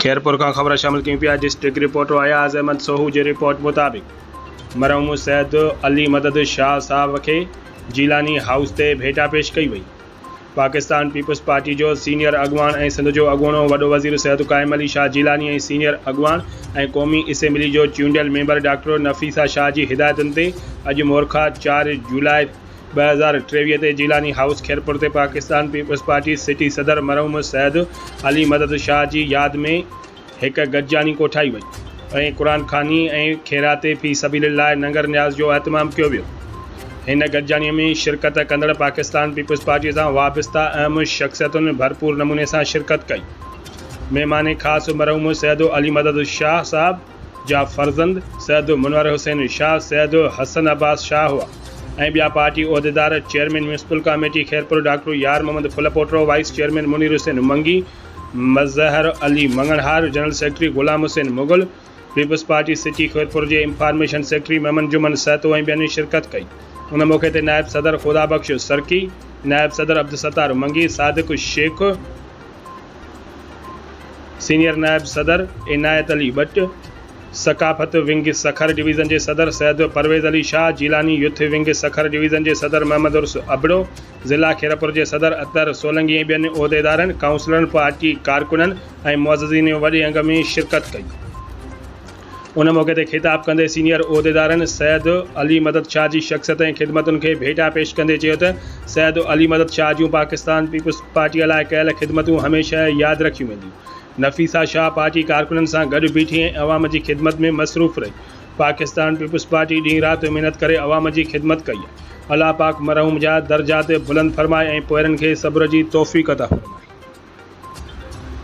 खैरपुर का खबर शामिल की पिया। डिस्ट्रिक्ट रिपोर्टर अयाज़ अहमद सोहू की रिपोर्ट मुताबिक़ मरहूम सैद अली मदद शाह साहब के जीलानी हाउस से भेटा पेश कई वई। पाकिस्तान पीपल्स पार्टी जो सीनियर अगवान ऐं सिंध जो अॻूणो वॾो वज़ीर सैद क़ाइम अली शाह जीलानी ऐं सीनियर अगवान ऐं क़ौमी असेंबली जो चूंडियल मेंबर डॉक्टर नफ़ीसा शाह की हिदायतुनि ते अॼु मोरखा 4 जुलाई 2023 ते जीलानी हाउस खैरपुर ते पाकिस्तान पीपल्स पार्टी सिटी सदर मरहूम सैद अली मदद शाह की याद में एक गॾिजानी कोठाई वई ऐं क़ुरान खानी ऐं खैराते फी सबीलिल्लाह नंगर न्याज़ जो अहतमाम कियो वियो। इन गॾिजानी में शिरकत कंदड़ पाकिस्तान पीपल्स पार्टी से वाबस्ता अहम शख्सियतुनि भरपूर नमूने से शिरकत कई। मेहमान ख़ास मरहूम सैद अली मदद शाह साहब जा फर्जंद सैद मुनवर हुसैन शाह सैद हसन अब्बास शाह हुआ ऐं ॿिया पार्टी उहदेदार chairman municipal committee Khairpur doctor Yar Mohammad Phulpotro, vice chairman Munir Hussain Mangi, Mazhar Ali Manganhar, general secretary Ghulam Hussain Mughal, People's party city Khairpur के इंफॉर्मेशन सेक्रेटरी मेमन जुमन सैतो ऐं ॿियनि शिरकत कई। उन मौके ते नायब सदर खुदा बख्श सरकी, नायब सदर अब्दुलसत्तार मंगी, सादिक शेख, सीनियर नायब सदर इनायत अली भट्ट, सकाफत विंग सखर डिवीज़न के सदर Syed Parvez Ali Shah, Jilani youth wing Sukkur division के सदर मोहम्मद उर्स अबड़ो, ज़िला खैरपुर के सदर अतर सोलंगी ऐं ॿियनि उहदेदारनि, काउंसलरनि, पार्टी कारकुननि ऐं मुअज़्ज़िज़ीन वॾे अंग में शिरकत कई। उन मौके ते खिताब कंदे सीनियर उहदेदारनि सैद अली मदद शाह की शख्सियत ऐं खिदमतुनि खे भेटा पेश कंदे चयो त सैद अली मदद शाह जूं पाकिस्तान पीपल्स पार्टी लाइ कयल खिदमतूं हमेशह यादि रखियूं वेंदियूं। नफ़ीसा शाह पार्टी कारकुननि सां गॾु बीठी ऐं अवाम की खिदमत में मसरूफ़ रही। पाकिस्तान पीपल्स पार्टी ॾींहुं राति महिनत करे अवाम की खिदमत कई। अल्लाह पाक मरहूम जा दर्जात बुलंद फरमाए ऐं पोयरनि खे सब्र की तौफ़ीक़ अता फरमाए।